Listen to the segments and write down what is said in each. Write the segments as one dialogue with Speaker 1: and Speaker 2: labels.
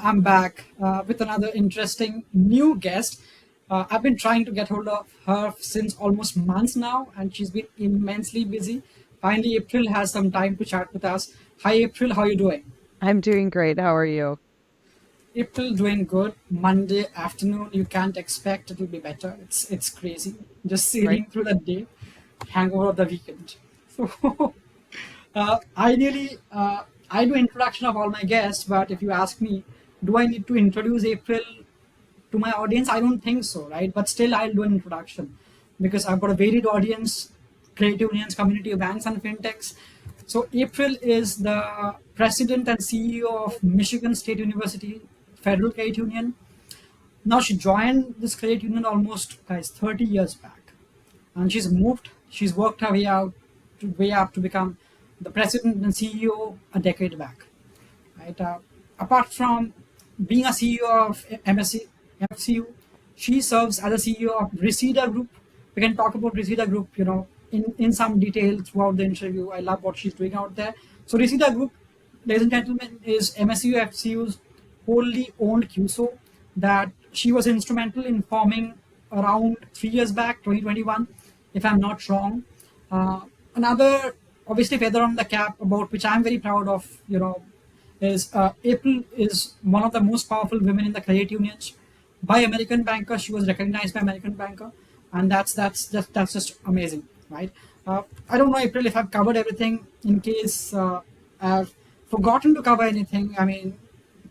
Speaker 1: I'm back with another interesting new guest. I've been trying to get hold of her since almost months now, and she's been immensely busy. Finally, April has some time to chat with us. Hi, April. How are you doing?
Speaker 2: I'm doing great. How are you?
Speaker 1: April doing good. Monday afternoon. You can't expect it will be better. It's crazy. Just
Speaker 2: Right.
Speaker 1: sailing through the day, hangover of the weekend. So ideally, I do introduction of all my guests, but if you ask me, do I need to introduce April to my audience? I don't think so, right? But still, I'll do an introduction because I've got a varied audience, credit unions, community banks, and fintechs. So April is the president and CEO of Michigan State University Federal Credit Union. Now she joined this credit union almost, guys, 30 years back, and she's worked her way up to become the president and CEO a decade back, right? Apart from being a CEO of MSUFCU, she serves as a CEO of Reseda Group. We can talk about Reseda Group, in some detail throughout the interview. I love what she's doing out there. So Reseda Group, ladies and gentlemen, is MSUFCU's wholly owned QSO that she was instrumental in forming around 3 years back, 2021, if I'm not wrong. Another, obviously, feather on the cap about which I'm very proud of, is April is one of the most powerful women in the credit unions. By American Banker, she was recognized by American Banker, and that's just amazing, right? I don't know, April, if I've covered everything. In case I've forgotten to cover anything, I mean,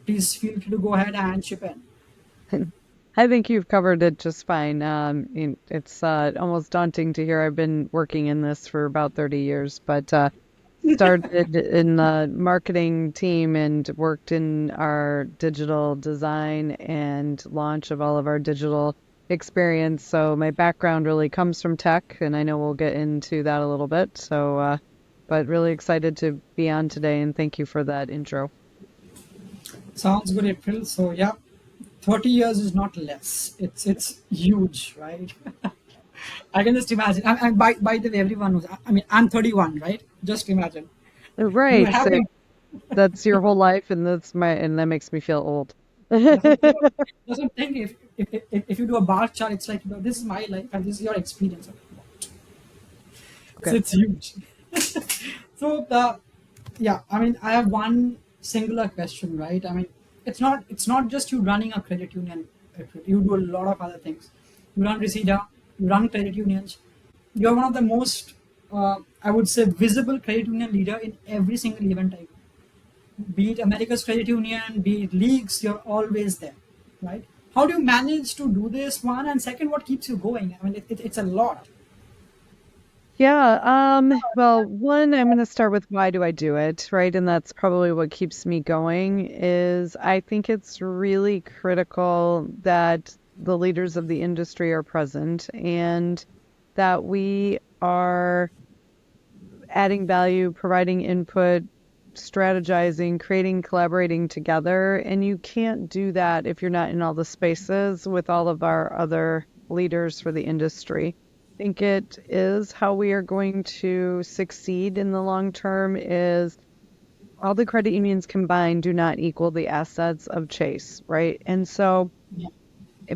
Speaker 1: please feel free to go ahead and chip in.
Speaker 2: I think you've covered it just fine. It's almost daunting to hear I've been working in this for about 30 years, but started in the marketing team and worked in our digital design and launch of all of our digital experience. So my background really comes from tech, and I know we'll get into that a little bit. But really excited to be on today, and thank you for that intro.
Speaker 1: Sounds good, April. So yeah, 30 years is not less. It's huge, right? I can just imagine. And by the way, everyone knows. I mean, I'm 31, right? Just imagine. You
Speaker 2: Right.
Speaker 1: have
Speaker 2: So
Speaker 1: a
Speaker 2: that's your whole life, and and that makes me feel old.
Speaker 1: doesn't think if you do a bar chart, it's like, this is my life and this is your experience. So
Speaker 2: Okay.
Speaker 1: it's huge. So yeah, I mean, I have one singular question, right? I mean, it's not just you running a credit union. You do a lot of other things. You run Reseda, you run credit unions. You're one of the most, I would say, visible credit union leader in every single event I go. Be it America's credit union, be it leagues, you're always there, right? How do you manage to do this, one? And second, what keeps you going? I mean, it's a lot.
Speaker 2: Yeah, well, one, I'm going to start with why do I do it, right? And that's probably what keeps me going is I think it's really critical that the leaders of the industry are present and that we are adding value, providing input, strategizing, creating, collaborating together. And you can't do that if you're not in all the spaces with all of our other leaders for the industry. I think it is how we are going to succeed in the long term is all the credit unions combined do not equal the assets of Chase, right? And so
Speaker 1: Yeah.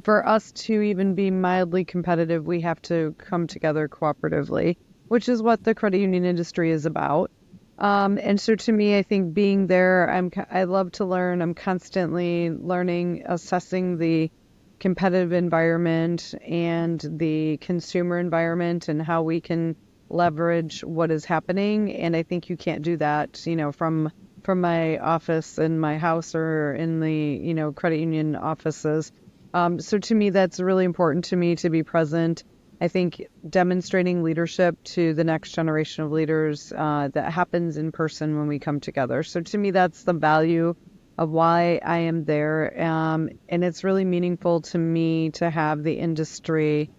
Speaker 2: for us to even be mildly competitive, we have to come together cooperatively, which is what the credit union industry is about. And so to me, I think being there, I love to learn. I'm constantly learning, assessing the competitive environment and the consumer environment and how we can leverage what is happening. And I think you can't do that, from my office in my house or in the, credit union offices. So to me, that's really important to me to be present. I think demonstrating leadership to the next generation of leaders that happens in person when we come together. So to me, that's the value of why I am there. And it's really meaningful to me to have the industry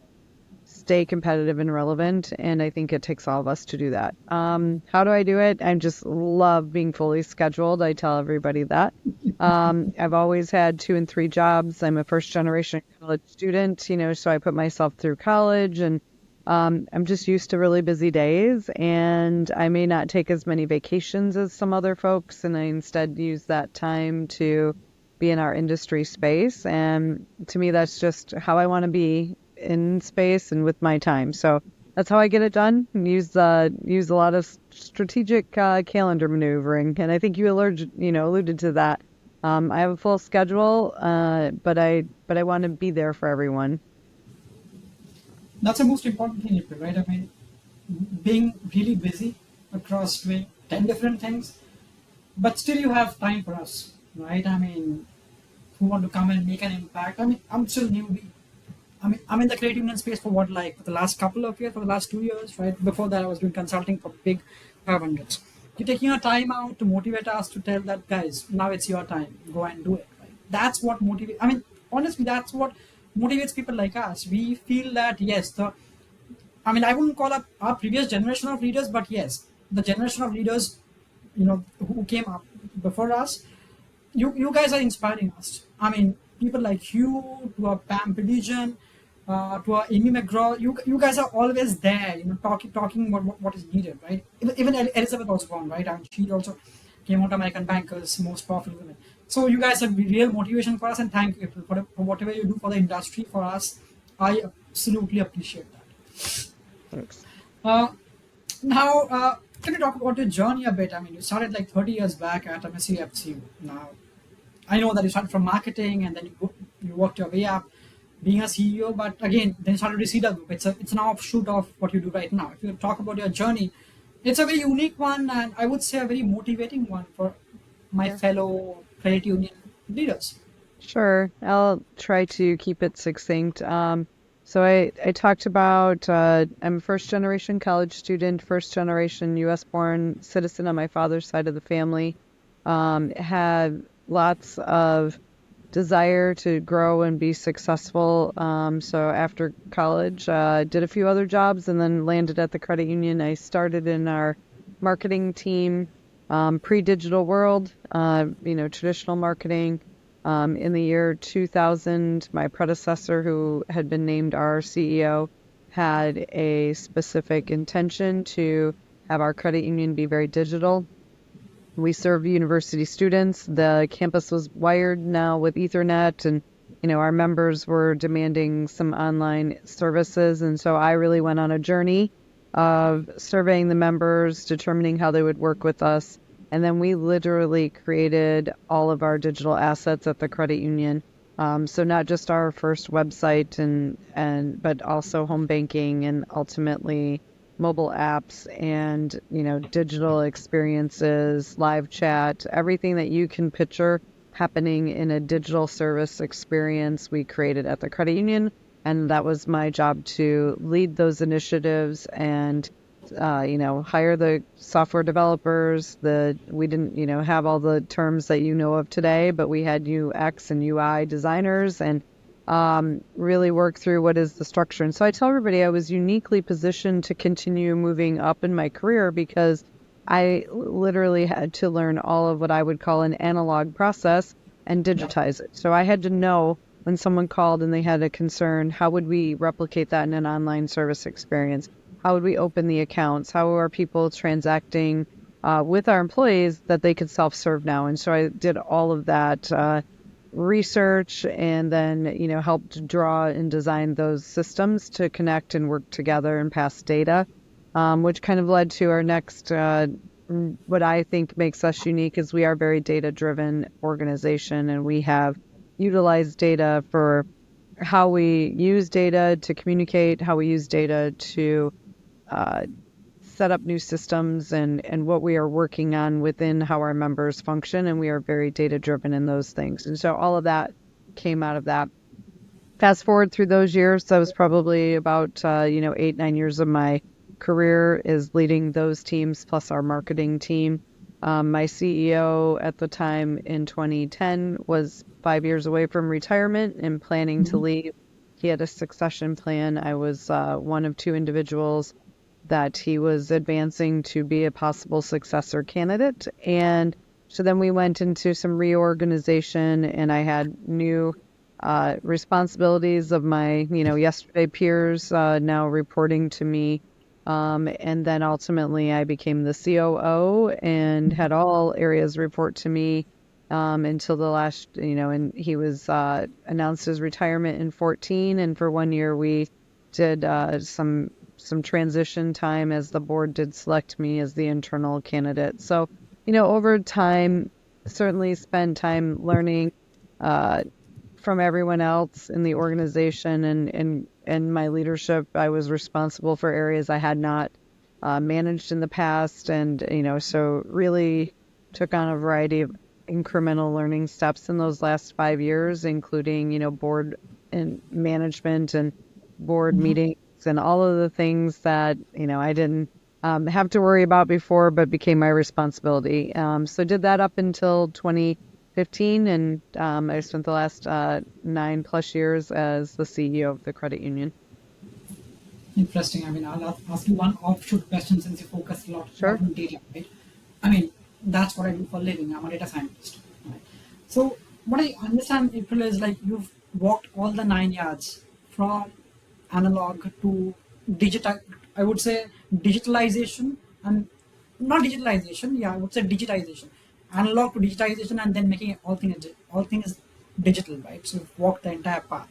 Speaker 2: stay competitive and relevant. And I think it takes all of us to do that. How do I do it? I just love being fully scheduled. I tell everybody that. I've always had 2 and 3 jobs. I'm a first generation college student, so I put myself through college and I'm just used to really busy days and I may not take as many vacations as some other folks. And I instead use that time to be in our industry space. And to me, that's just how I want to be in space and with my time. So that's how I get it done. And use a lot of strategic calendar maneuvering. And I think alluded to that. I have a full schedule, but I want to be there for everyone.
Speaker 1: That's the most important thing, April, right? I mean, being really busy across doing 10 different things, but still you have time for us, right? I mean, who want to come and make an impact. I mean, I'm still newbie. I mean, I'm in the creative union space for what, like, for the last couple of years, for the last 2 years, right? Before that, I was doing consulting for big 500s. You're taking your time out to motivate us to tell that, guys, now it's your time. Go and do it, right? That's what motivates. I mean, honestly, that's what motivates people like us. We feel that, yes, I mean, I wouldn't call up our previous generation of leaders, but yes, the generation of leaders, who came up before us, you guys are inspiring us. I mean, people like you, to our Pam Pedigian, to our Amy McGraw, you guys are always there, talking about what is needed, right? Even Elizabeth Osborne, right? I mean, she also came out American Bankers, most powerful women. So you guys have real motivation for us, and thank you for whatever you do for the industry for us. I absolutely appreciate that.
Speaker 2: Thanks.
Speaker 1: Uh, now, can you talk about your journey a bit? I mean, you started like 30 years back at MSUFCU. Now, I know that you started from marketing and then you worked your way up being a CEO, but again, then you started Reseda Group. It's an offshoot of what you do right now. If you talk about your journey, it's a very unique one, and I would say a very motivating one for my
Speaker 2: Yeah.
Speaker 1: fellow credit union leaders.
Speaker 2: Sure. I'll try to keep it succinct. So I talked about I'm a first generation college student, first generation US born citizen on my father's side of the family. Had lots of desire to grow and be successful. So after college, did a few other jobs and then landed at the credit union. I started in our marketing team, pre-digital world, traditional marketing. In the year 2000, my predecessor, who had been named our CEO, had a specific intention to have our credit union be very digital. We serve university students. The campus was wired now with Ethernet, and our members were demanding some online services. And so I really went on a journey of surveying the members, determining how they would work with us, and then we literally created all of our digital assets at the credit union. So not just our first website but also home banking and ultimately mobile apps and digital experiences, live chat, everything that you can picture happening in a digital service experience we created at the credit union. And that was my job to lead those initiatives and hire the software developers. We didn't, have all the terms that you know of today, but we had UX and UI designers and really work through what is the structure. And so I tell everybody I was uniquely positioned to continue moving up in my career because I literally had to learn all of what I would call an analog process and digitize it. So I had to know when someone called and they had a concern, how would we replicate that in an online service experience? How would we open the accounts? How are people transacting with our employees that they could self-serve now? And so I did all of that research and then, helped draw and design those systems to connect and work together and pass data, which kind of led to our next, what I think makes us unique is we are a very data-driven organization, and we have utilized data for how we use data to communicate, how we use data to set up new systems and what we are working on within how our members function. And we are very data driven in those things. And so all of that came out of that. Fast forward through those years, that was probably about, 8, 9 years of my career is leading those teams plus our marketing team. My CEO at the time in 2010 was 5 years away from retirement and planning to leave. He had a succession plan. I was one of two individuals that he was advancing to be a possible successor candidate. And so then we went into some reorganization, and I had new responsibilities of my, yesterday peers now reporting to me. And then ultimately I became the COO and had all areas report to me. until the last, and he was announced his retirement in 14, and for 1 year we did some transition time as the board did select me as the internal candidate. So, over time, certainly spend time learning uh, from everyone else in the organization and my leadership. I was responsible for areas I had not managed in the past, and so really took on a variety of incremental learning steps in those last 5 years, including board and management and board
Speaker 1: Mhm.
Speaker 2: meetings and all of the things that I didn't have to worry about before, but became my responsibility. So did that up until 2015, and I spent the last 9+ years as the CEO of the credit union.
Speaker 1: Interesting. I mean, I'll ask you one offshoot question since you focus lot
Speaker 2: Sure.
Speaker 1: on data, right? I mean, that's what I do for a living. I'm a data scientist. Right? So what I understand, April, is like you've walked all the 9 yards from analog to digital. I would say digitalization and not digitalization. Yeah, I would say digitization, analog to digitization, and then making all things digital, right? So you've walked the entire path.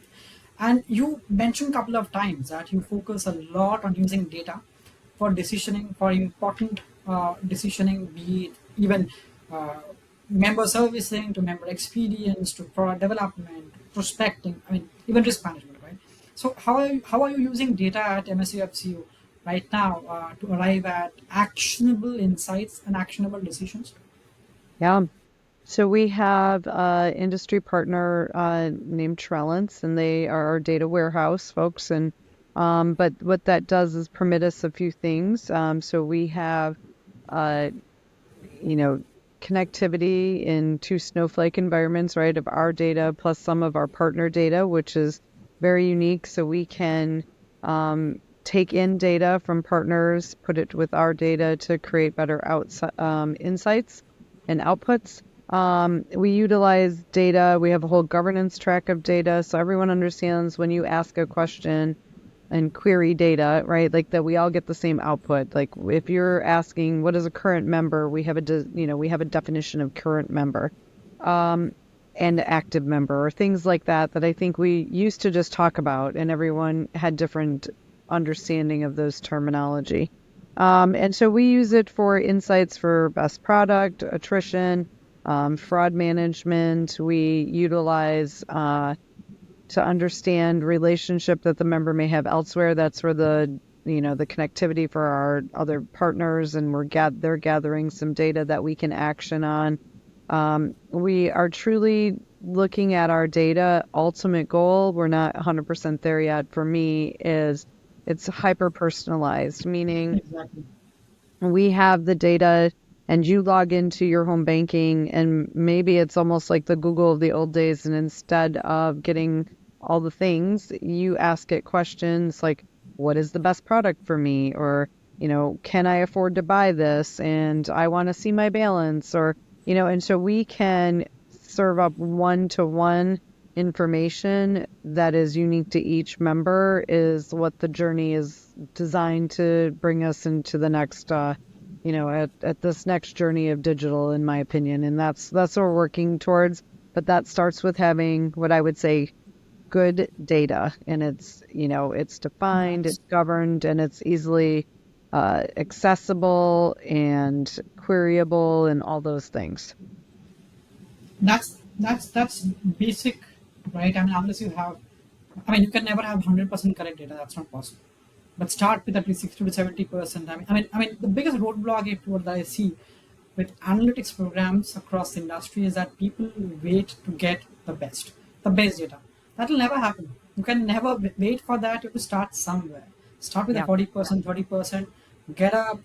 Speaker 1: And you mentioned a couple of times that you focus a lot on using data for decisioning, for important decisioning, be it even uh, member servicing to member experience to product development, prospecting, I mean, even risk management, right? So how are you using data at MSUFCU right now to arrive at actionable insights and actionable decisions?
Speaker 2: Yeah. So we have an industry partner named Trellance, and they are our data warehouse folks. And but what that does is permit us a few things. So we have, uh, you know, connectivity in two Snowflake environments, right, of our data plus some of our partner data, which is very unique. So we can take in data from partners, put it with our data to create better insights and outputs. We utilize data. We have a whole governance track of data, so everyone understands when you ask a question and query data, right? Like that we all get the same output. Like if you're asking what is a current member, we have we have a definition of current member. Um, and active member or things like that that I think we used to just talk about and everyone had different understanding of those terminology. And so we use it for insights for best product, attrition, fraud management. We utilize to understand relationship that the member may have elsewhere. That's where the connectivity for our other partners, and they're gathering some data that we can action on. We are truly looking at our data. Ultimate goal, we're not 100% there yet. For me, is it's hyper personalized, meaning
Speaker 1: Exactly.
Speaker 2: we have the data and you log into your home banking and maybe it's almost like the Google of the old days, and instead of getting all the things, you ask it questions like, what is the best product for me? Or, can I afford to buy this? And I want to see my balance. Or, and so we can serve up one-to-one information that is unique to each member is what the journey is designed to bring us into the next at this next journey of digital, in my opinion. And that's what we're working towards. But that starts with having what I would say good data, and it's defined,
Speaker 1: That's
Speaker 2: it's governed, and it's easily accessible and queryable and all those things.
Speaker 1: that's basic, right? I mean, unless you have, I mean, you can never have 100% correct data. That's not possible. But start with at least 60 to 70%. I mean, the biggest roadblock that I see with analytics programs across the industry is that people wait to get the best data. That will never happen. You can never wait for that. You have to start somewhere. Start with a
Speaker 2: Yeah.
Speaker 1: 40%, 30%. Get a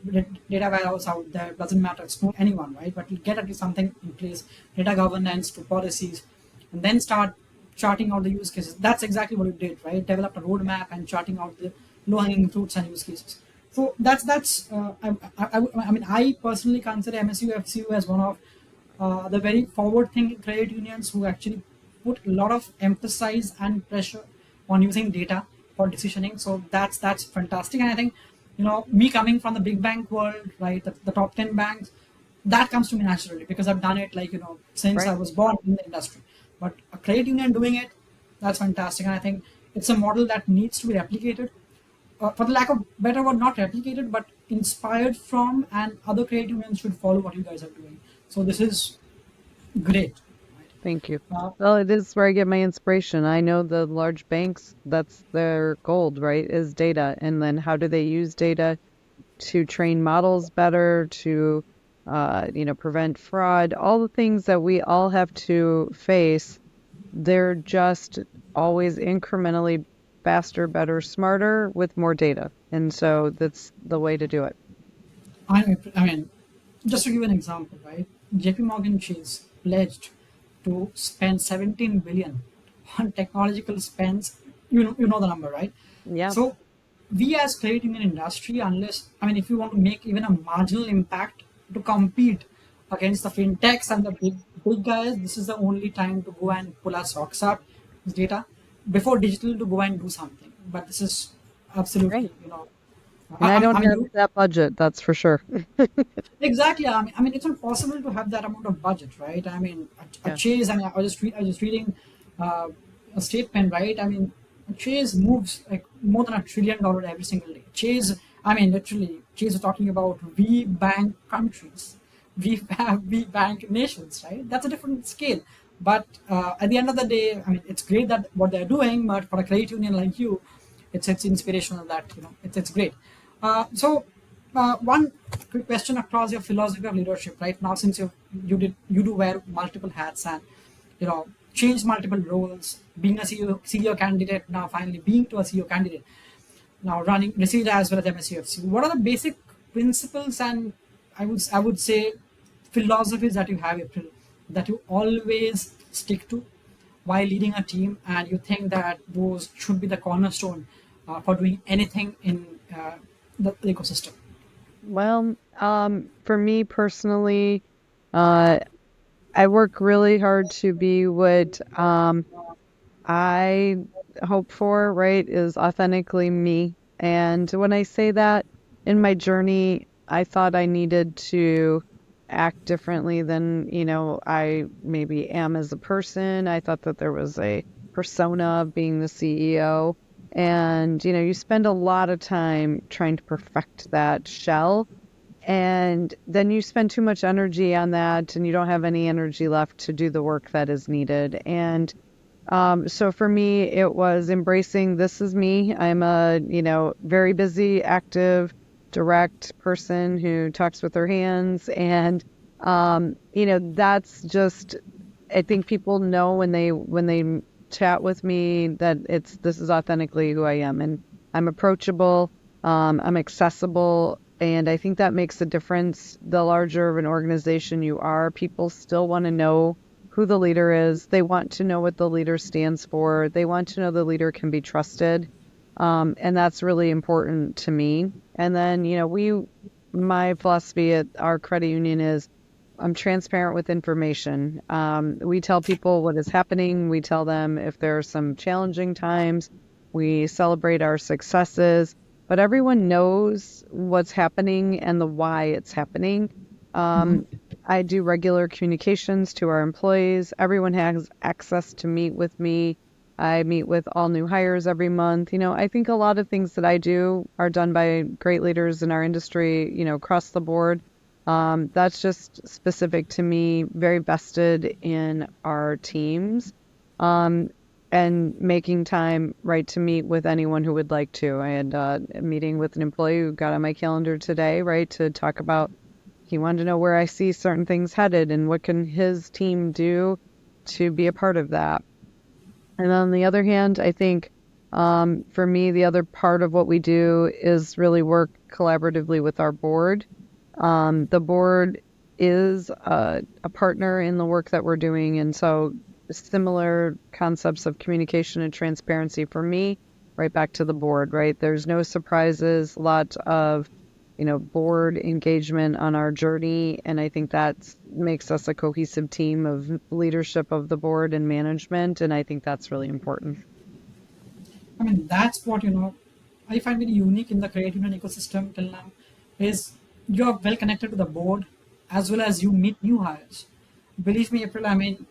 Speaker 1: data warehouse out there. Doesn't matter. It's not anyone, right? But you get at least something in place. Data governance to policies, and then start charting out the use cases. That's exactly what you did, right? Developed a roadmap and charting out the low-hanging fruits and use cases. So that's. I mean, I personally consider MSUFCU as one of the very forward-thinking credit unions who actually put a lot of emphasis and pressure on using data for decisioning. So that's fantastic. And I think me coming from the big bank world, right, the top 10 banks, that comes to me naturally because I've done it like since I
Speaker 2: Right.
Speaker 1: was born in the industry. But a credit union doing it, that's fantastic, and I think it's a model that needs to be replicated. For the lack of better word, not replicated, but inspired from, and other credit unions should follow what you guys are doing. So this is great.
Speaker 2: Thank you.
Speaker 1: Right?
Speaker 2: Well, it is where I get my inspiration. I know the large banks, that's their gold, right? Is data. And then how do they use data to train models better, to prevent fraud, all the things that we all have to face. They're just always incrementally faster, better, smarter with more data. And so that's the way to do it.
Speaker 1: I mean, just to give an example, right? JP Morgan Chase pledged to spend 17 billion on technological spends. You know the number, right?
Speaker 2: Yeah.
Speaker 1: So we as credit union industry, unless if you want to make even a marginal impact to compete against the fintechs and the big guys, this is the only time to go and pull our socks up, this data, before digital to go and do something. But this is
Speaker 2: Right.
Speaker 1: absolutely,
Speaker 2: And I
Speaker 1: I
Speaker 2: don't
Speaker 1: mean,
Speaker 2: have that budget, that's for sure.
Speaker 1: exactly. I mean, it's impossible to have that amount of budget, right? I mean, a
Speaker 2: Yeah.
Speaker 1: Chase. I was just reading uh, a statement, right? I mean, a Chase moves like more than $1 trillion every single day. Chase. I mean, literally, Chase is talking about we bank countries, we bank nations, right? That's a different scale. But at the end of the day, I mean, it's great that what they're doing. But for a credit union like you, it's inspirational that it's great. One quick question across your philosophy of leadership right now, since you do wear multiple hats and change multiple roles, being a CEO candidate, now finally being to a CEO candidate, now running Reseda as well as MSUFCU. What are the basic principles and I would say philosophies that you have, April, that you always stick to while leading a team, and you think that those should be the cornerstone for doing anything in the ecosystem?
Speaker 2: Well, for me personally, uh, I work really hard to be what I hope for, right, is authentically me. And when I say that, in my journey, I thought I needed to act differently than, I maybe am as a person. I thought that there was a persona of being the CEO. And, you spend a lot of time trying to perfect that shell. And then you spend too much energy on that, and you don't have any energy left to do the work that is needed. And so for me, it was embracing this is me. I'm a, very busy, active, direct person who talks with her hands. And, that's just, I think people know when they chat with me that this is authentically who I am. And I'm approachable, I'm accessible. And I think that makes a difference. The larger of an organization you are, people still want to know who the leader is. They want to know what the leader stands for. They want to know the leader can be trusted. And that's really important to me. And then, my philosophy at our credit union is I'm transparent with information. We tell people what is happening. We tell them if there are some challenging times. We celebrate our successes, but everyone knows what's happening and the why it's happening. Um, I do regular communications to our employees. Everyone has access to meet with me. I meet with all new hires every month. I think a lot of things that I do are done by great leaders in our industry, across the board. That's just specific to me, very vested in our teams, um, and making time, right, to meet with anyone who would like to. I had a meeting with an employee who got on my calendar today, right, to talk about he wanted to know where I see certain things headed and what can his team do to be a part of that. And on the other hand, I think for me, the other part of what we do is really work collaboratively with our board. The board is a partner in the work that we're doing, and so similar concepts of communication and transparency for me, right back to the board, right? There's no surprises, a lot of board engagement on our journey, and I think that makes us a cohesive team of leadership of the board and management, and I think that's really important.
Speaker 1: I mean, that's what I find very unique in the creative and ecosystem till now is you're well connected to the board as well as you meet new hires. Believe me, April. I mean,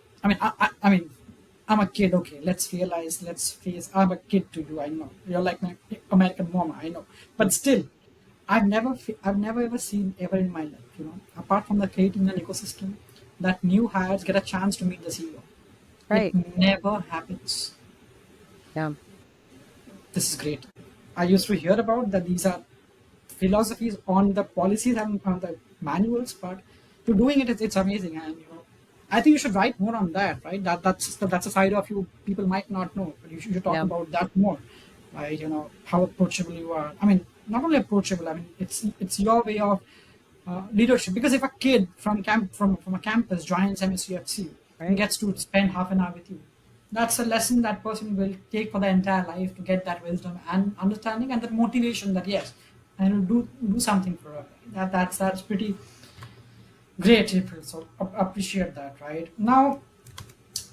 Speaker 1: I'm a kid. Okay, let's realize, let's face. I'm a kid to you. I know you're like my American mama. I know, but still, I've never ever seen ever in my life. Apart from the creating an ecosystem, that new hires get a chance to meet the CEO. It
Speaker 2: Right.
Speaker 1: never happens.
Speaker 2: Yeah.
Speaker 1: This is great. I used to hear about that these are philosophies on the policies and on the manuals, but to doing it, it's amazing. And I think you should write more on that, right? That's a side of you people might not know, but you should talk
Speaker 2: Yeah.
Speaker 1: about that more, right? How approachable you are. I mean, not only approachable. I mean, it's your way of leadership. Because if a kid from a campus joins MSUFCU and
Speaker 2: Right.
Speaker 1: gets to spend half an hour with you, that's a lesson that person will take for the entire life to get that wisdom and understanding and that motivation that yes, I will do something for her. That's pretty great, April. So appreciate that, right? Now,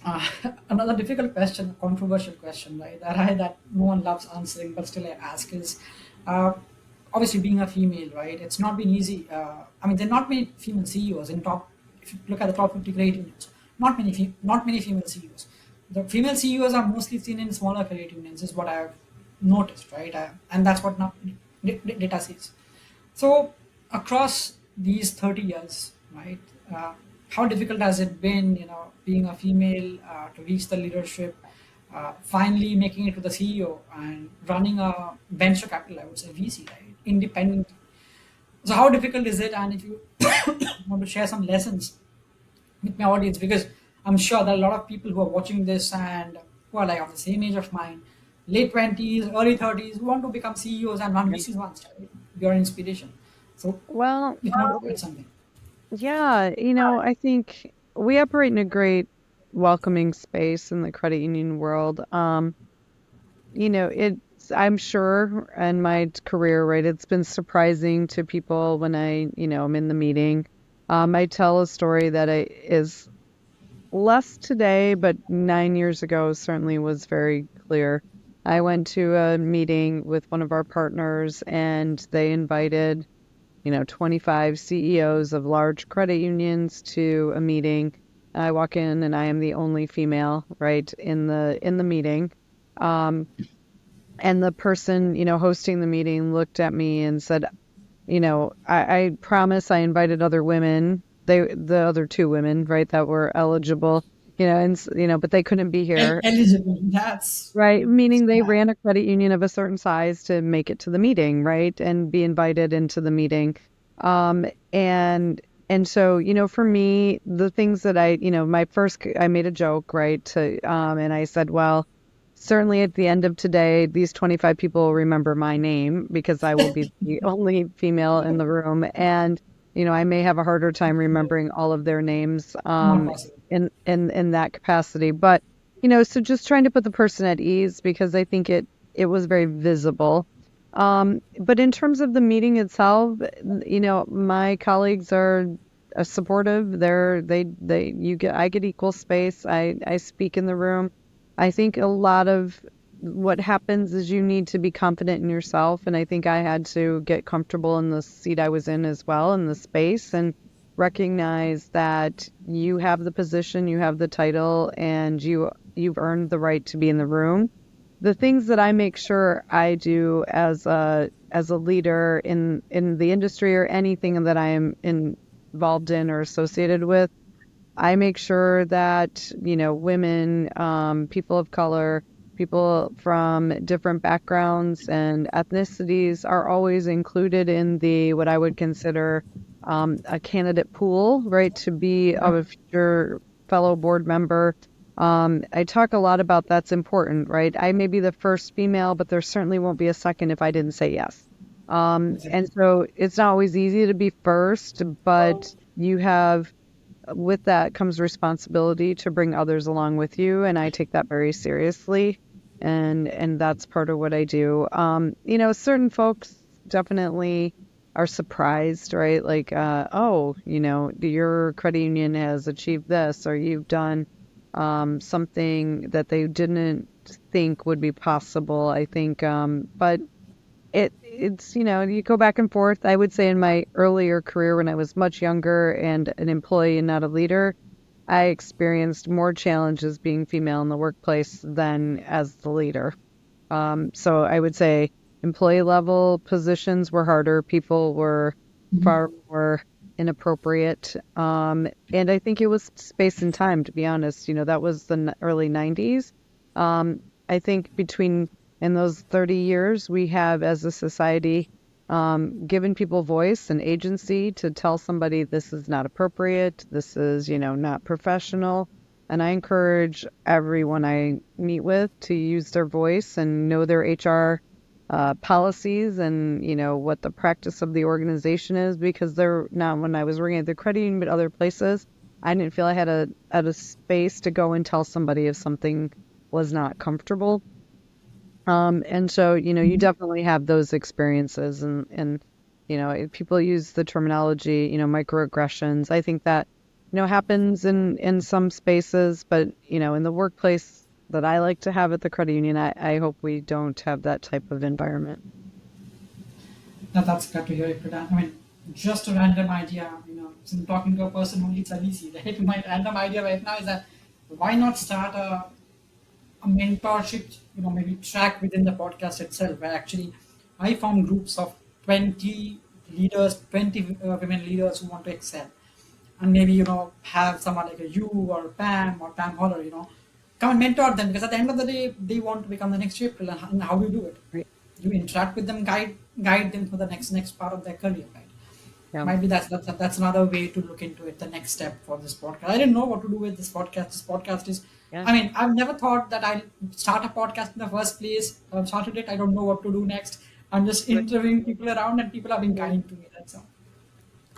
Speaker 1: uh, another difficult question, controversial question, right? That no one loves answering, but still I ask is, uh, obviously being a female, right? It's not been easy. I mean, there are not many female CEOs in top. If you look at the top 50 credit unions, not many female CEOs. The female CEOs are mostly seen in smaller credit unions, is what I've noticed, right? And that's what now data says. So, across these 30 years, right, how difficult has it been, being a female to reach the leadership, finally making it to the CEO and running a venture capital, I would say VC, right, independent. So, how difficult is it? And if you want to share some lessons with my audience, because I'm sure there are a lot of people who are watching this and who are like of the same age of mine, late 20s, early 30s, who want to become CEOs and run
Speaker 2: Yeah.
Speaker 1: VCs once. Right? You're an inspiration. So
Speaker 2: Well,
Speaker 1: if you want to add something.
Speaker 2: yeah, I think we operate in a great welcoming space in the credit union world. I'm sure in my career, right, it's been surprising to people when I'm in the meeting. I tell a story that is less today, but 9 years ago certainly was very clear. I went to a meeting with one of our partners and they invited 25 CEOs of large credit unions to a meeting. I walk in and I am the only female, right, in the meeting. Um, and the person, hosting the meeting looked at me and said, I promise I invited other women, the other two women, right, that were eligible, but they couldn't be here.
Speaker 1: Eligible. That's
Speaker 2: Right, meaning they
Speaker 1: yeah,
Speaker 2: ran a credit union of a certain size to make it to the meeting, right, and be invited into the meeting. Um, and and so, for me, the things that I made a joke, right, and I said, well, certainly at the end of today, these 25 people will remember my name because I will be the only female in the room, and I may have a harder time remembering all of their names,
Speaker 1: not possible.
Speaker 2: in that capacity, but. So just trying to put the person at ease because I think it was very visible. But in terms of the meeting itself, my colleagues are supportive. I get equal space. I speak in the room. I think a lot of what happens is you need to be confident in yourself, and I think I had to get comfortable in the seat I was in as well, in the space, and recognize that you have the position, you have the title, and you've earned the right to be in the room. The things that I make sure I do as a leader in the industry or anything that I am involved in or associated with, I make sure that, women, people of color, people from different backgrounds and ethnicities are always included in the what I would consider a candidate pool, right, to be
Speaker 1: Yeah,
Speaker 2: a future fellow board member. I talk a lot about that's important, right? I may be the first female, but there certainly won't be a second if I didn't say yes. And
Speaker 1: exactly.
Speaker 2: so it's not always easy to be first, but you have with that comes responsibility to bring others along with you, and I take that very seriously, and that's part of what I do. Certain folks definitely are surprised, right? Like, oh, your credit union has achieved this, or you've done something that they didn't think would be possible. I think, but it's, you go back and forth. I would say in my earlier career when I was much younger and an employee and not a leader, I experienced more challenges being female in the workplace than as the leader. So I would say employee level positions were harder. People were far more inappropriate. And I think it was space and time, to be honest. That was the early 90s. I think between in those 30 years, we have as a society given people voice and agency to tell somebody this is not appropriate, this is, not professional. And I encourage everyone I meet with to use their voice and know their HR policies and, what the practice of the organization is, because they're not when I was working at the credit union, but other places, I didn't feel I had a space to go and tell somebody if something was not comfortable. And so, you definitely have those experiences and, people use the terminology, microaggressions. I think that, happens in some spaces, but, in the workplace that I like to have at the credit union, I hope we don't have that type of environment.
Speaker 1: Now that's good to hear it, Pradhan. I mean, just a random idea, since I'm talking to a person who leads a VC, right? My random idea right now is that why not start a mentorship, maybe track within the podcast itself, where actually I found groups of 20 leaders, 20 women leaders who want to excel. And maybe, have someone like a you or Pam Holler, come and mentor them, because at the end of the day, they want to become the next April. And how do you do it?
Speaker 2: Right.
Speaker 1: You interact with them, guide them for the next part of their career, right?
Speaker 2: Yeah.
Speaker 1: Maybe that's another way to look into it. The next step for this podcast. I didn't know what to do with this podcast. This podcast is.
Speaker 2: Yeah.
Speaker 1: I mean, I've never thought that I'll start a podcast in the first place. I've started it. I don't know what to do next. I'm just
Speaker 2: Right.
Speaker 1: interviewing people around, and people have been
Speaker 2: Yeah.
Speaker 1: kind to me. That's all.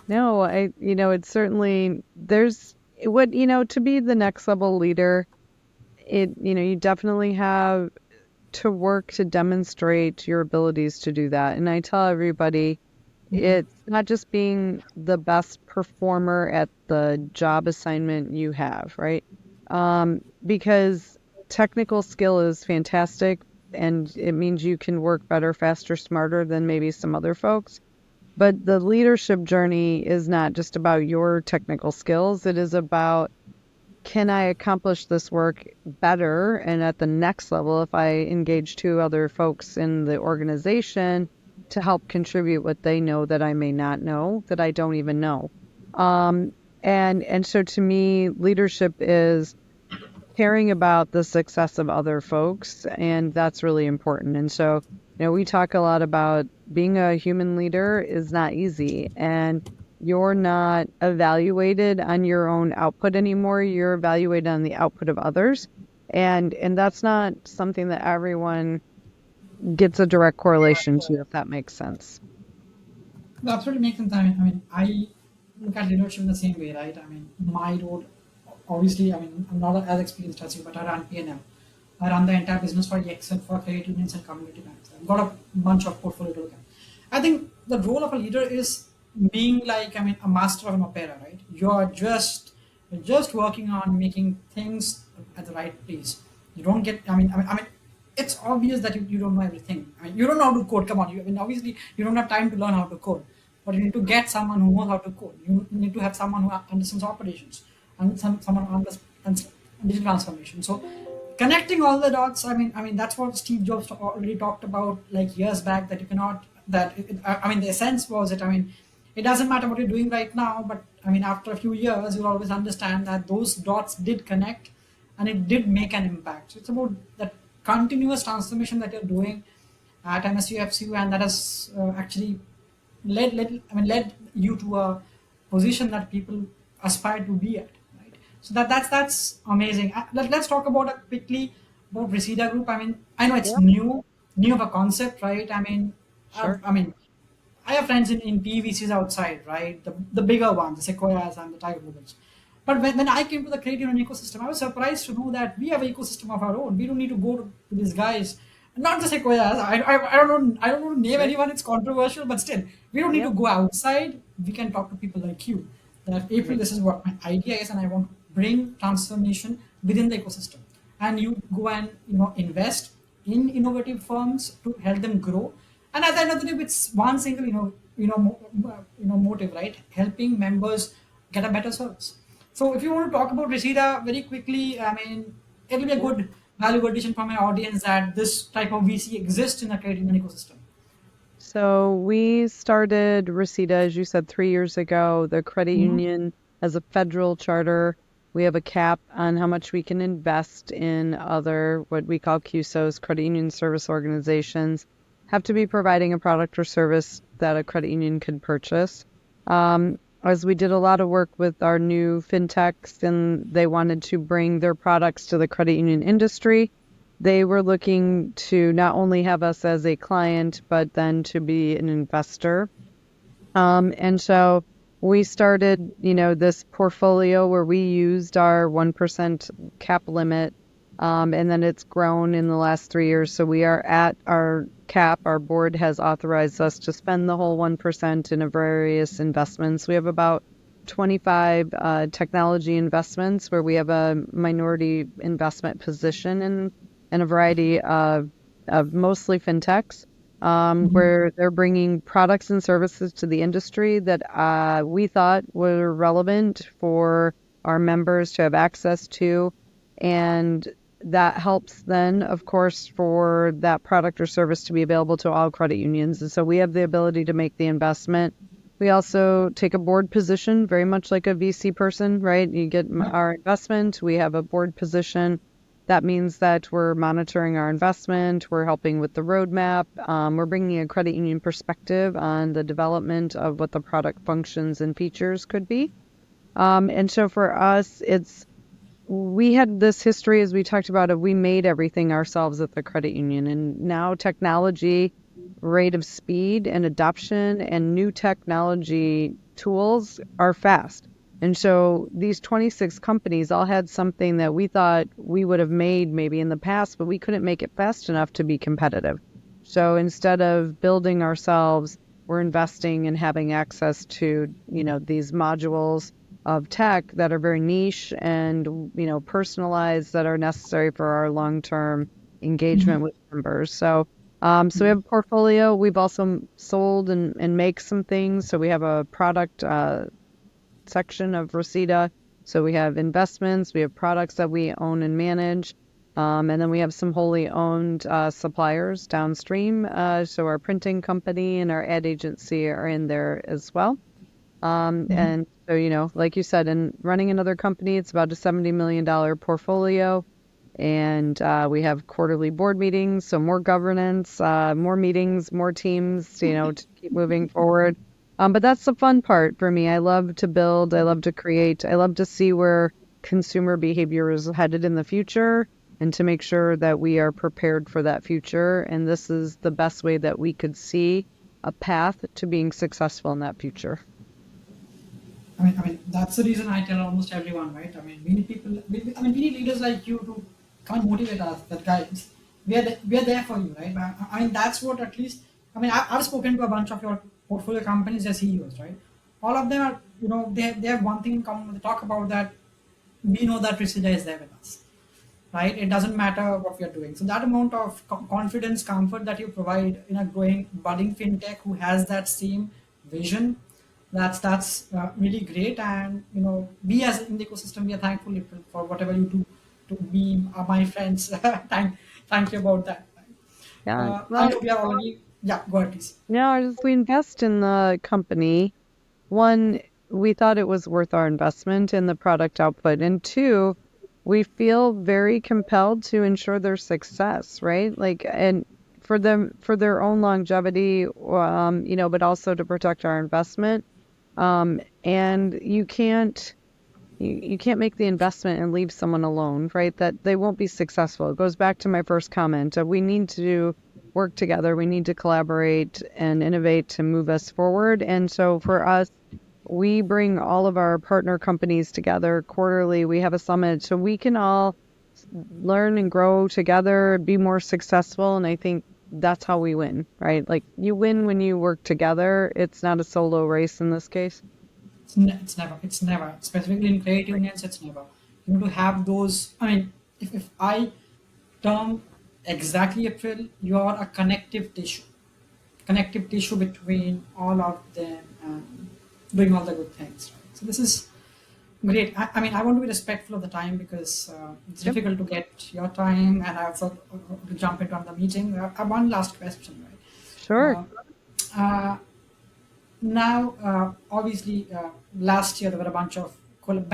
Speaker 2: No, it's certainly there's what, to be the next level leader, you definitely have to work to demonstrate your abilities to do that. And I tell everybody, it's not just being the best performer at the job assignment you have, right? Because technical skill is fantastic and it means you can work better, faster, smarter than maybe some other folks. But the leadership journey is not just about your technical skills. It is about, can I accomplish this work better and at the next level if I engage two other folks in the organization to help contribute what they know that I may not know, that I don't even know. And so to me, leadership is caring about the success of other folks, and that's really important. And so, we talk a lot about being a human leader is not easy, and you're not evaluated on your own output anymore. You're evaluated on the output of others, and that's not something that everyone gets a direct correlation to, if that makes sense.
Speaker 1: That absolutely makes sense. I look at leadership in the same way, right? I mean, my role, obviously, I'm not as experienced as you, but I run P&L. I run the entire business for EXL, for credit unions and community banks. I've got a bunch of portfolio to look at. I think the role of a leader is being like, a master of an opera, right? You're just working on making things at the right place. You don't get, it's obvious that you don't know everything. You don't know how to code. Come on, obviously you don't have time to learn how to code, but you need to get someone who knows how to code. You need to have someone who understands operations and someone who understands digital transformation. So connecting all the dots. That's what Steve Jobs already talked about like years back. That you cannot. The essence was it. It doesn't matter what you're doing right now, but after a few years, you'll always understand that those dots did connect and it did make an impact. So it's about that continuous transformation that you're doing at MSUFCU, and that has actually led you to a position that people aspire to be at. Right. So that's amazing. Let's talk about quickly about Reseda Group. I know it's
Speaker 2: Yeah,
Speaker 1: new of a concept, right? I,
Speaker 2: sure.
Speaker 1: I mean, I have friends in PVCs outside, right? The bigger ones, the Sequoias and the Tiger Globals. But when I came to the credit union ecosystem, I was surprised to know that we have an ecosystem of our own. We don't need to go to these guys. Not the Sequoias. I don't know. I don't know to name
Speaker 2: Right.
Speaker 1: anyone. It's controversial, but still, we don't need to
Speaker 2: Yep.
Speaker 1: go outside. We can talk to people like you. That April,
Speaker 2: Right.
Speaker 1: this is what my idea is, and I want to bring transformation within the ecosystem. And you go and invest in innovative firms to help them grow, And at the end of the day, it's one single, motive, right? Helping members get a better service. So if you want to talk about Reseda very quickly, I mean, it'll be a good value addition for my audience that this type of VC exists in the credit union ecosystem.
Speaker 2: So we started Reseda, as you said, 3 years ago. The credit
Speaker 1: Mhm.
Speaker 2: union has a federal charter. We have a cap on how much we can invest in other, what we call CUSOs, credit union service organizations, have to be providing a product or service that a credit union could purchase. As we did a lot of work with our new fintechs and they wanted to bring their products to the credit union industry, they were looking to not only have us as a client, but then to be an investor. And so we started, this portfolio where we used our 1% cap limit. And then it's grown in the last 3 years. So we are at our cap. Our board has authorized us to spend the whole 1% in a various investments. We have about 25 technology investments where we have a minority investment position in a variety of mostly fintechs
Speaker 1: Mhm.
Speaker 2: where they're bringing products and services to the industry that we thought were relevant for our members to have access to. And that helps then, of course, for that product or service to be available to all credit unions. And so we have the ability to make the investment. We also take a board position, very much like a VC person, right? You get
Speaker 1: Yeah.
Speaker 2: our investment, we have a board position. That means that we're monitoring our investment, we're helping with the roadmap, we're bringing a credit union perspective on the development of what the product functions and features could be. And so for us, we had this history, as we talked about, of we made everything ourselves at the credit union. And now technology, rate of speed and adoption and new technology tools are fast. And so these 26 companies all had something that we thought we would have made maybe in the past, but we couldn't make it fast enough to be competitive. So instead of building ourselves, we're investing in having access to, these modules of tech that are very niche and personalized that are necessary for our long-term engagement
Speaker 1: Mhm.
Speaker 2: with members. So we have a portfolio. We've also sold and make some things. So we have a product section of Reseda. So we have investments, we have products that we own and manage, and then we have some wholly owned suppliers downstream. So our printing company and our ad agency are in there as well.
Speaker 1: Mhm.
Speaker 2: And so, like you said, in running another company, it's about a $70 million portfolio. And we have quarterly board meetings, so more governance, more meetings, more teams, to keep moving forward. But that's the fun part for me. I love to build, I love to create, I love to see where consumer behavior is headed in the future and to make sure that we are prepared for that future. And this is the best way that we could see a path to being successful in that future.
Speaker 1: I mean, that's the reason I tell almost everyone, right? I mean, we need people. We need leaders like you to come and motivate us, that guys. We are there for you, right? I mean, that's what at least. I mean, I've spoken to a bunch of your portfolio companies as CEOs, right? All of them are, they have one thing in common. They talk about that. We know that Reseda is there with us, right? It doesn't matter what we are doing. So that amount of confidence, comfort that you provide in a growing, budding fintech who has that same vision, that's really great. And we as in the ecosystem, we are thankful for whatever you do to be my friends. Thank you about that.
Speaker 2: Yeah.
Speaker 1: I
Speaker 2: Well,
Speaker 1: know we are already. Yeah, go ahead, please.
Speaker 2: no, if we invest in the company, one, we thought it was worth our investment in the product output. And two, we feel very compelled to ensure their success, right? Like, and for them, for their own longevity, but also to protect our investment. And you can't make the investment and leave someone alone, right? That they won't be successful. It goes back to my first comment. We need to work together. We need to collaborate and innovate to move us forward. And so for us, we bring all of our partner companies together quarterly. We have a summit so we can all learn and grow together, be more successful. And I think that's how we win, right? Like you win when you work together. It's not a solo race in this case.
Speaker 1: It's never, specifically in credit unions, it's never. You need to have those. I mean, if I term exactly April, you are a connective tissue. connective tissue between all of them and doing all the good things. Right? So this is great. I mean, I want to be respectful of the time because it's
Speaker 2: Yep.
Speaker 1: difficult to get your time, and I also to jump into the meeting. One last question, right?
Speaker 2: Sure.
Speaker 1: Now, obviously, last year there were a bunch of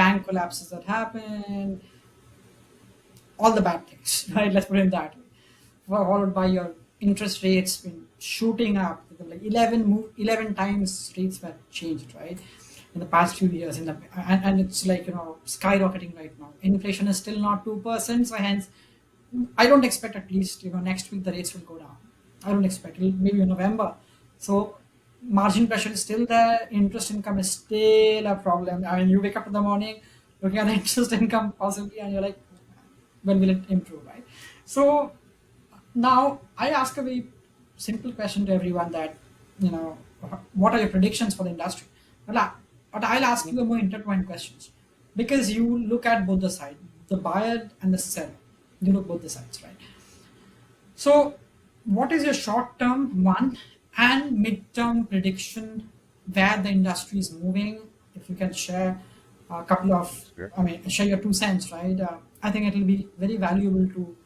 Speaker 1: bank collapses that happened, all the bad things, right? Let's put it that way. Followed by your interest rates been shooting up. Like 11 times rates were changed, right? In the past few years, and it's like skyrocketing right now. Inflation is still not 2%, so hence I don't expect at least next week the rates will go down. I don't expect it maybe in November. So margin pressure is still there. Interest income is still a problem. I mean, you wake up in the morning looking at the interest income possibly, and you're like, when will it improve, right? So now I ask a very simple question to everyone that you know, what are your predictions for the industry? But I'll ask you a more intertwined questions because you look at both the side, the buyer and the seller. You look both the sides, right? So, what is your short term one and mid term prediction where the industry is moving? If you can share a couple of,
Speaker 3: Sure.
Speaker 1: I mean, share your 2 cents, right? I think it will be very valuable to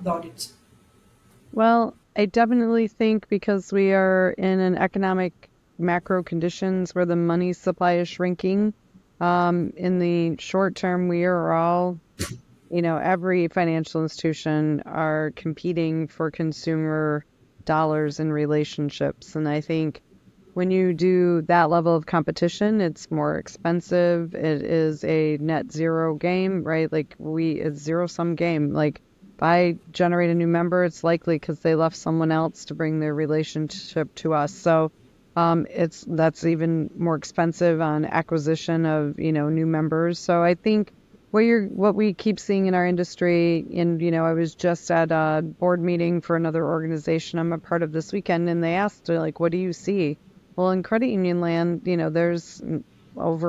Speaker 1: the audience.
Speaker 2: Well, I definitely think because we are in an economic macro conditions where the money supply is shrinking, in the short term, we are all, every financial institution are competing for consumer dollars and relationships. And I think when you do that level of competition, it's more expensive. It is a net zero game, right? Like it's zero sum game. Like if I generate a new member, it's likely because they left someone else to bring their relationship to us. So that's even more expensive on acquisition of, new members. So I think what we keep seeing in our industry, and I was just at a board meeting for another organization I'm a part of this weekend, and they asked like, what do you see? Well, in credit union land, there's under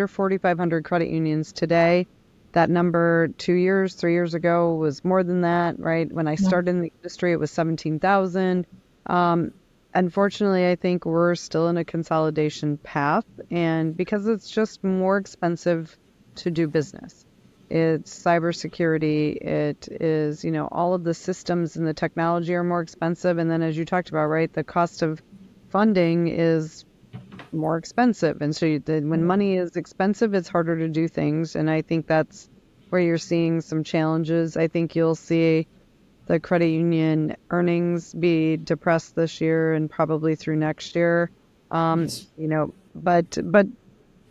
Speaker 2: 4,500 credit unions today. That number 2 years, 3 years ago was more than that, right? When I
Speaker 1: Yeah.
Speaker 2: started in the industry, it was 17,000. Um, Unfortunately, I think we're still in a consolidation path, and because it's just more expensive to do business. It's cybersecurity. It is, all of the systems and the technology are more expensive. And then, as you talked about, right, the cost of funding is more expensive. And so when money is expensive, it's harder to do things. And I think that's where you're seeing some challenges. I think you'll see the credit union earnings be depressed this year and probably through next year.
Speaker 1: Yes.
Speaker 2: But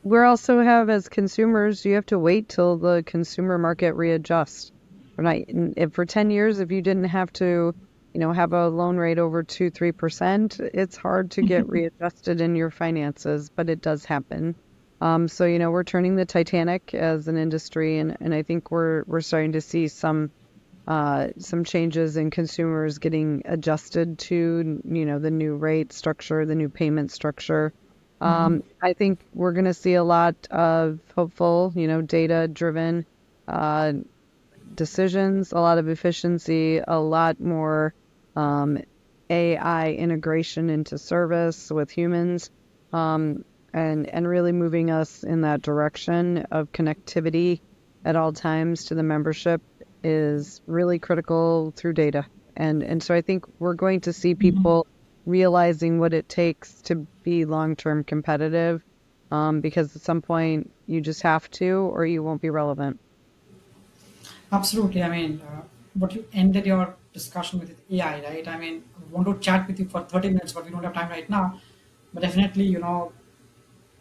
Speaker 2: we also have, as consumers, you have to wait till the consumer market readjusts. We're not, if for 10 years, if you didn't have to, have a loan rate over 2-3%, it's hard to get readjusted in your finances, but it does happen. So, we're turning the Titanic as an industry, and I think we're starting to see some changes in consumers getting adjusted to, the new rate structure, the new payment structure. I think we're going to see a lot of hopeful, data-driven decisions, a lot of efficiency, a lot more AI integration into service with humans, and really moving us in that direction of connectivity at all times to the membership is really critical through data. And so I think we're going to see people realizing what it takes to be long-term competitive, because at some point you just have to, or you won't be relevant.
Speaker 1: Absolutely. I mean, what you ended your discussion with AI, right? I mean, I want to chat with you for 30 minutes, but we don't have time right now. But definitely,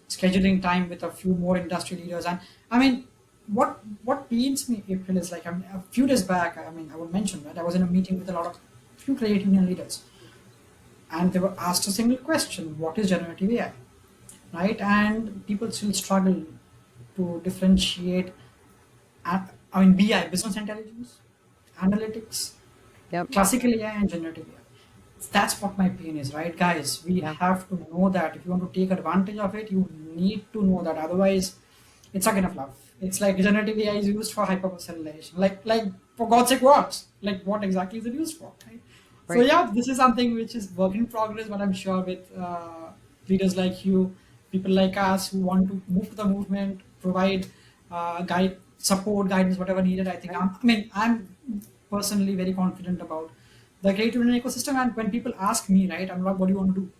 Speaker 1: scheduling time with a few more industry leaders. And I mean, what pains me, April, is like, I mean, a few days back, I mean, I would mention that I was in a meeting with a lot of few credit union leaders, and they were asked a single question: What is generative AI? Right? And people still struggle to differentiate. I mean, BI, business intelligence, analytics,
Speaker 2: Yep.
Speaker 1: classical AI, and generative AI. That's what my pain is, right, guys? We
Speaker 2: Yeah.
Speaker 1: have to know that if you want to take advantage of it, you need to know that. Otherwise, it's not gonna fluff. It's like generative AI is used for hyper personalization. Like for God's sake, what? Like what exactly is it used for? Right? So
Speaker 2: Right.
Speaker 1: yeah, this is something which is work in progress, but I'm sure with leaders like you, people like us who want to move to the movement, provide guide, support, guidance, whatever needed.
Speaker 2: Right.
Speaker 1: I'm personally very confident about the creative union ecosystem. And when people ask me, right, I'm like, what do you want to do?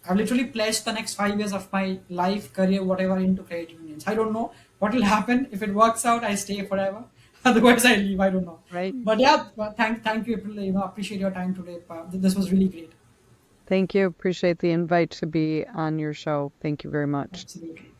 Speaker 1: I've literally pledged the next 5 years of my life, career, whatever, into credit unions. I don't know what will happen. If it works out, I stay forever. Otherwise, I leave. I don't know.
Speaker 2: Right.
Speaker 1: But yeah, thank you, April. Appreciate your time today. This was really great.
Speaker 2: Thank you. Appreciate the invite to be on your show. Thank you very much.
Speaker 1: Absolutely.